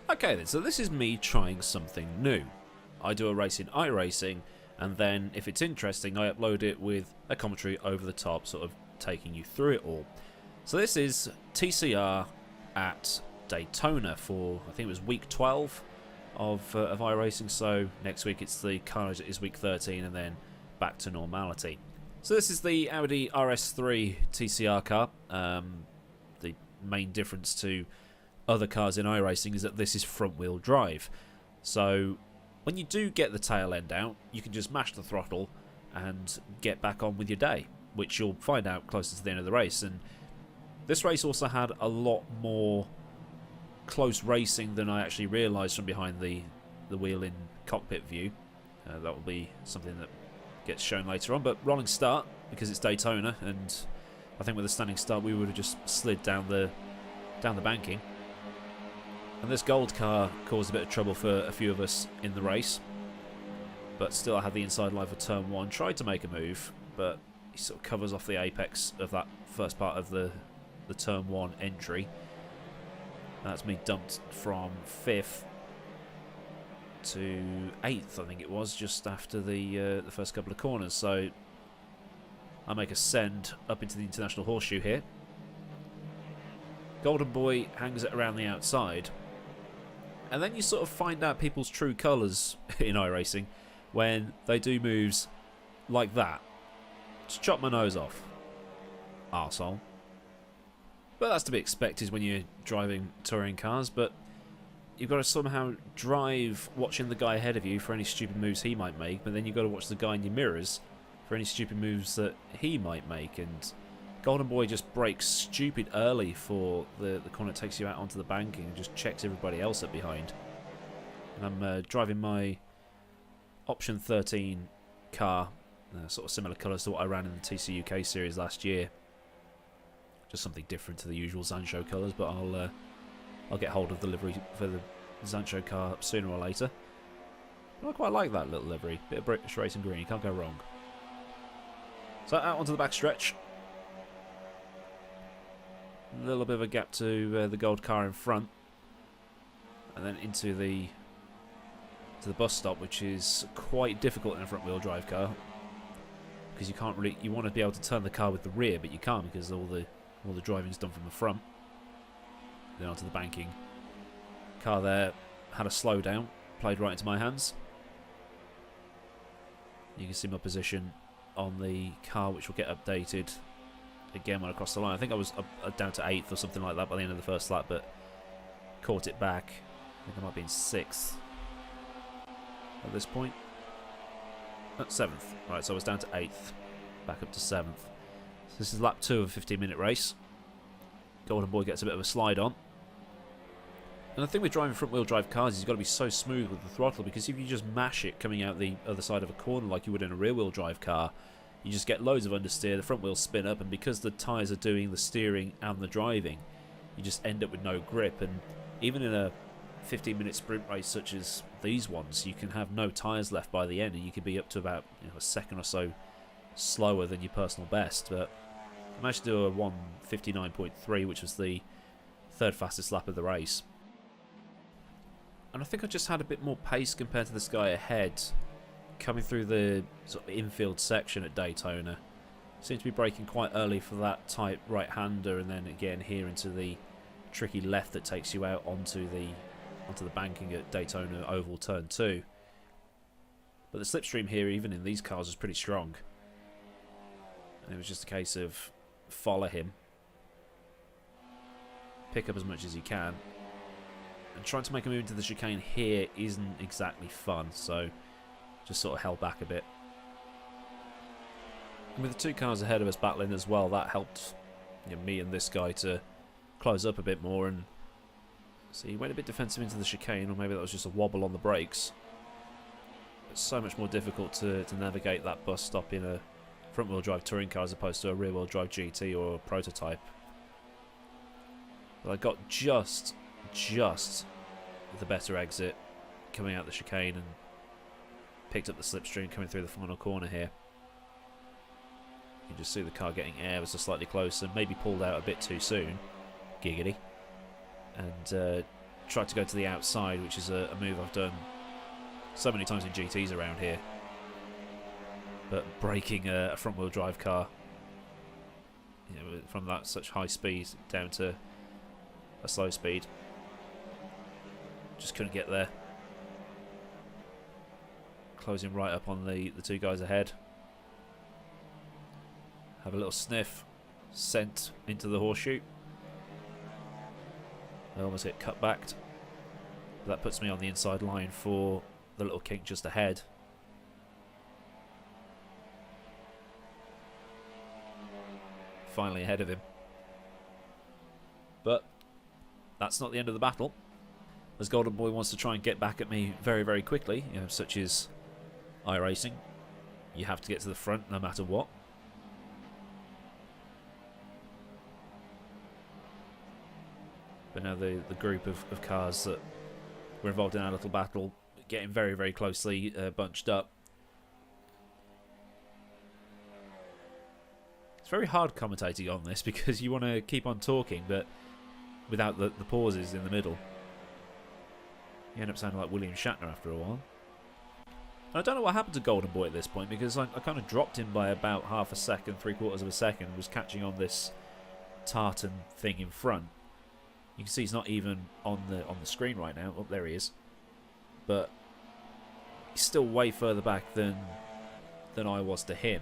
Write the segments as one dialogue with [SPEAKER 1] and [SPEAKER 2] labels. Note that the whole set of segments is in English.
[SPEAKER 1] Okay then, so this is me trying something new. I do a race in iRacing, and then if it's interesting I upload it with a commentary over the top, sort of taking you through it all. So this is TCR at Daytona for, I think it was week 12 of iRacing, so next week it's the carnage, it is week 13, and then back to normality. So this is the Audi RS3 TCR car. The main difference to other cars in iRacing is that this is front wheel drive. So when you do get the tail end out, you can just mash the throttle and get back on with your day, which you'll find out closer to the end of the race. And this race also had a lot more close racing than I actually realised from behind the wheel in cockpit view. That will be something that gets shown later on. But rolling start, because it's Daytona, and I think with a standing start we would have just slid down the banking. And this gold car caused a bit of trouble for a few of us in the race, but still I had the inside line for turn 1, tried to make a move, but he sort of covers off the apex of that first part of the turn 1 entry. That's me dumped from 5th to 8th, I think it was, just after the first couple of corners. So I make a send up into the international horseshoe here. Golden Boy hangs it around the outside, and then you sort of find out people's true colours in iRacing when they do moves like that. Just chop my nose off, arsehole. But that's to be expected when you're driving touring cars, but you've got to somehow drive watching the guy ahead of you for any stupid moves he might make, but then you've got to watch the guy in your mirrors for any stupid moves that he might make. And Golden Boy just brakes stupid early for the corner that takes you out onto the banking and just checks everybody else up behind. And I'm driving my Option 13 car, sort of similar colours to what I ran in the TC UK series last year. Just something different to the usual Zancho colours, but I'll get hold of the livery for the Zancho car sooner or later. But I quite like that little livery. Bit of British racing green, you can't go wrong. So out onto the back stretch. A little bit of a gap to the gold car in front, and then into the bus stop, which is quite difficult in a front wheel drive car, because you can't really, you want to be able to turn the car with the rear, but you can't because all the driving's done from the front. Then onto the banking. Car there had a slowdown, played right into my hands. You can see my position on the car, which will get updated again when I cross the line. I think I was down to 8th or something like that by the end of the first lap, but caught it back. I think I might be in 6th at this point. 7th. Right, so I was down to 8th, back up to 7th. So this is lap 2 of a 15-minute race. Golden Boy gets a bit of a slide on. And the thing with driving front-wheel drive cars is you've got to be so smooth with the throttle, because if you just mash it coming out the other side of a corner like you would in a rear-wheel drive car, you just get loads of understeer, the front wheels spin up, and because the tyres are doing the steering and the driving, you just end up with no grip. And even in a 15-minute sprint race such as these ones, you can have no tyres left by the end, and you can be up to about a second or so slower than your personal best. But I managed to do a 1:59.3, which was the 3rd fastest lap of the race. And I think I just had a bit more pace compared to this guy ahead, coming through the sort of infield section at Daytona. Seemed to be braking quite early for that tight right-hander, and then again here into the tricky left that takes you out onto the banking at Daytona Oval Turn 2. But the slipstream here, even in these cars, was pretty strong. And it was just a case of follow him, pick up as much as you can, and trying to make a move into the chicane here isn't exactly fun, so just sort of held back a bit. And with the 2 cars ahead of us battling as well, that helped me and this guy to close up a bit more. And so he went a bit defensive into the chicane, or maybe that was just a wobble on the brakes. It's so much more difficult to navigate that bus stop in a front-wheel drive touring car as opposed to a rear-wheel drive GT or a prototype. But I got just the better exit coming out the chicane and picked up the slipstream coming through the final corner here. You can just see the car getting air was slightly closer, maybe pulled out a bit too soon. Giggity. And tried to go to the outside, which is a move I've done so many times in GTs around here. But breaking a front-wheel drive car, you know, from that such high speed down to a slow speed, just couldn't get there. Closing right up on the two guys ahead. Have a little sniff, sent into the horseshoe. I almost get cut back. That puts me on the inside line for the little kink just ahead. Finally ahead of him. But that's not the end of the battle. As Golden Boy wants to try and get back at me very, very quickly, you know, such as iRacing. You have to get to the front no matter what. But now the group of cars that were involved in our little battle getting very, very closely bunched up. It's very hard commentating on this because you want to keep on talking, but without the pauses in the middle. You end up sounding like William Shatner after a while. And I don't know what happened to Golden Boy at this point, because I kind of dropped him by about half a second, 3/4 of a second, was catching on this tartan thing in front. You can see he's not even on the screen right now. Oh, there he is. But he's still way further back than I was to him.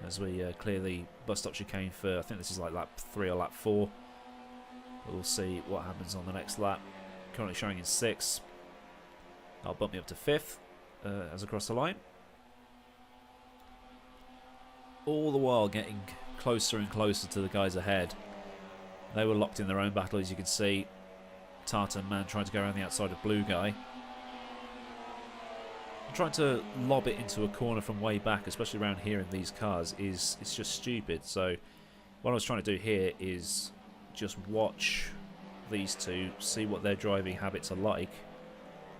[SPEAKER 1] As we clear the bus stop chicane for, I think this is like lap 3 or lap 4. We'll see what happens on the next lap. Currently showing in 6th. That'll bump me up to 5th as I cross the line. All the while getting closer and closer to the guys ahead. They were locked in their own battle, as you can see. Tartan Man trying to go around the outside of Blue Guy. Trying to lob it into a corner from way back, especially around here in these cars, it's just stupid. So what I was trying to do here is just watch these two, see what their driving habits are like,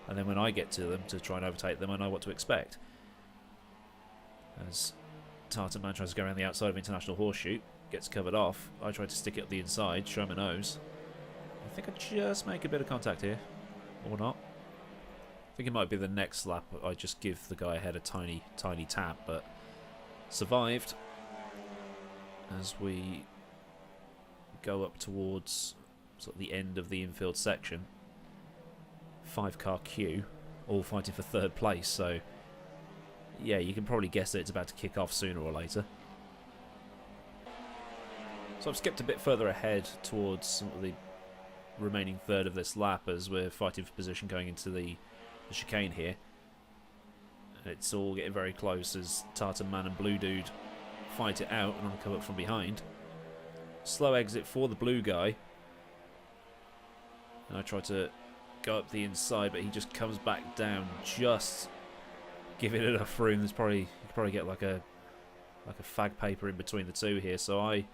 [SPEAKER 1] and then when I get to them to try and overtake them, I know what to expect. As Tartan Man tries to go around the outside of International Horseshoe, gets covered off. I try to stick it up the inside, show my nose. I think I just make a bit of contact here, or not. I think it might be the next lap. I just give the guy ahead a tiny tap, but survived. As we go up towards sort of the end of the infield section, 5-car queue, all fighting for 3rd place. So yeah, you can probably guess that it's about to kick off sooner or later. So I've skipped a bit further ahead towards some of the remaining 3rd of this lap as we're fighting for position going into the chicane here. It's all getting very close as Tartan Man and Blue Dude fight it out and come up from behind. Slow exit for the Blue Guy. And I try to go up the inside, but he just comes back down, just giving it enough room. There's probably, you could probably get like a fag paper in between the two here. So I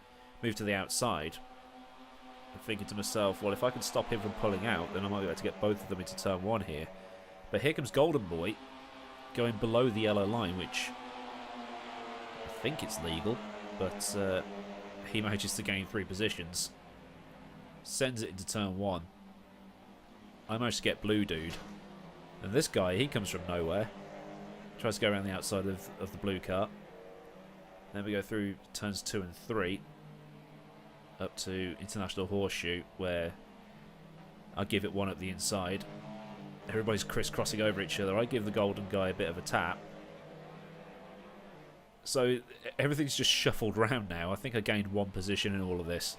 [SPEAKER 1] move to the outside. I'm thinking to myself, well, if I can stop him from pulling out, then I might be able to get both of them into turn 1 here. But here comes Golden Boy, going below the yellow line, which I think it's legal, but he manages to gain 3 positions. Sends it into turn 1. I managed to get Blue Dude. And this guy, he comes from nowhere. Tries to go around the outside of the blue car. Then we go through turns 2 and 3. Up to International Horseshoe, where I give it one up the inside. Everybody's crisscrossing over each other. I give the golden guy a bit of a tap. So everything's just shuffled round now. I think I gained 1 position in all of this.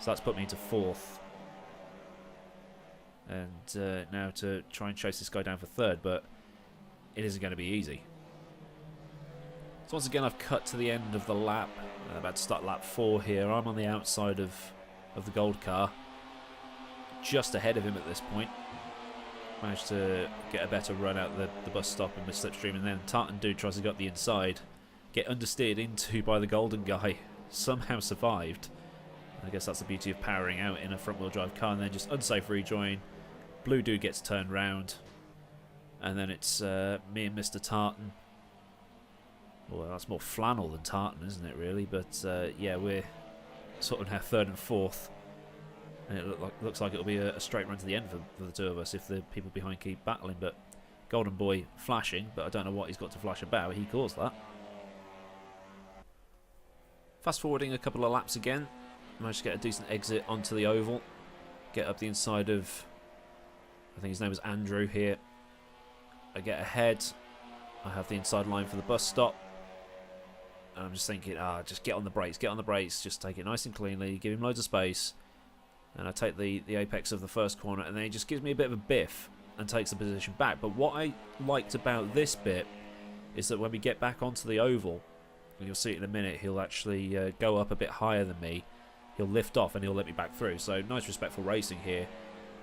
[SPEAKER 1] So that's put me into 4th. And now to try and chase this guy down for 3rd, but it isn't going to be easy. So once again, I've cut to the end of the lap. I'm about to start lap 4 here. I'm on the outside of the gold car. Just ahead of him at this point. Managed to get a better run out the bus stop in the slipstream, and then Tartan Dude tries to go up the inside, get understeered into by the golden guy, somehow survived. I guess that's the beauty of powering out in a front-wheel drive car, and then just unsafe rejoin. Blue Dude gets turned round, and then it's me and Mr. Tartan. Well, that's more flannel than tartan, isn't it, really? But yeah, we're sort of now 3rd and 4th. And it looks like it'll be a straight run to the end for the two of us if the people behind keep battling. But Golden Boy flashing, but I don't know what he's got to flash about. He caused that. Fast forwarding a couple of laps again. Managed to get a decent exit onto the oval. Get up the inside of, I think his name was Andrew here. I get ahead. I have the inside line for the bus stop. And I'm just thinking, just get on the brakes, just take it nice and cleanly, give him loads of space. And I take the apex of the first corner, and then he just gives me a bit of a biff and takes the position back. But what I liked about this bit is that when we get back onto the oval, and you'll see it in a minute, he'll actually go up a bit higher than me. He'll lift off and he'll let me back through. So nice respectful racing here,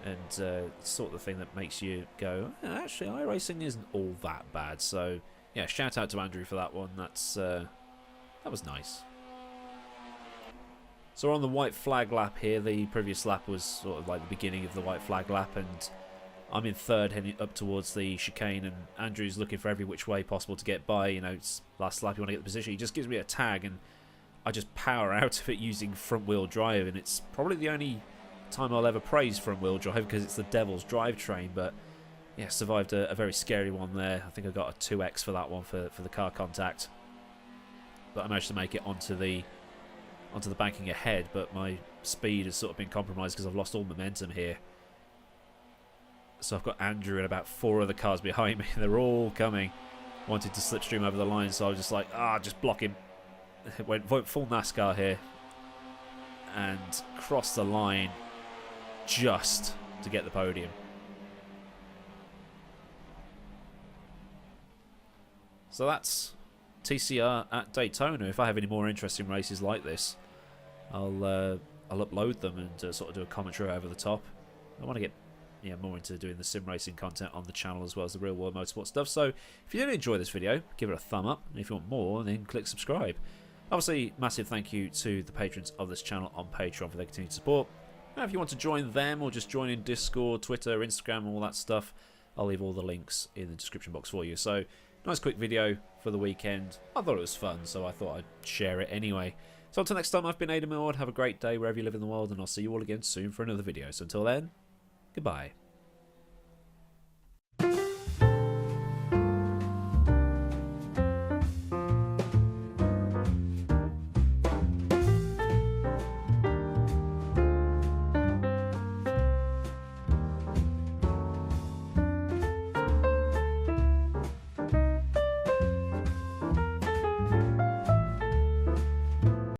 [SPEAKER 1] and it's sort of the thing that makes you go, actually iRacing isn't all that bad. So yeah, shout out to Andrew for that one. That was nice. So we're on the white flag lap here. The previous lap was sort of like the beginning of the white flag lap, and I'm in third heading up towards the chicane, and Andrew's looking for every which way possible to get by. You know, it's last lap, you want to get the position. He just gives me a tag, and I just power out of it using front wheel drive, and it's probably the only time I'll ever praise front wheel drive because it's the devil's drivetrain. But yeah, survived a very scary one there. I think I got a 2x for that one for the car contact, but I managed to make it onto the banking ahead. But my speed has sort of been compromised because I've lost all momentum here. So I've got Andrew and about 4 other cars behind me. They're all coming, wanted to slipstream over the line. So I was just like, just block him. Went full NASCAR here and crossed the line just to get the podium. So that's TCR at Daytona. If I have any more interesting races like this, I'll upload them and sort of do a commentary over the top. I want to get more into doing the sim racing content on the channel as well as the real world motorsport stuff. So if you did enjoy this video, give it a thumb up, and if you want more, then click subscribe. Obviously, massive thank you to the patrons of this channel on Patreon for their continued support. Now, if you want to join them or just join in Discord, Twitter, Instagram, all that stuff, I'll leave all the links in the description box for you. So, nice quick video for the weekend. I thought it was fun, so I thought I'd share it anyway. So until next time, I've been AdmiralLaWind. Have a great day wherever you live in the world, and I'll see you all again soon for another video. So until then, goodbye.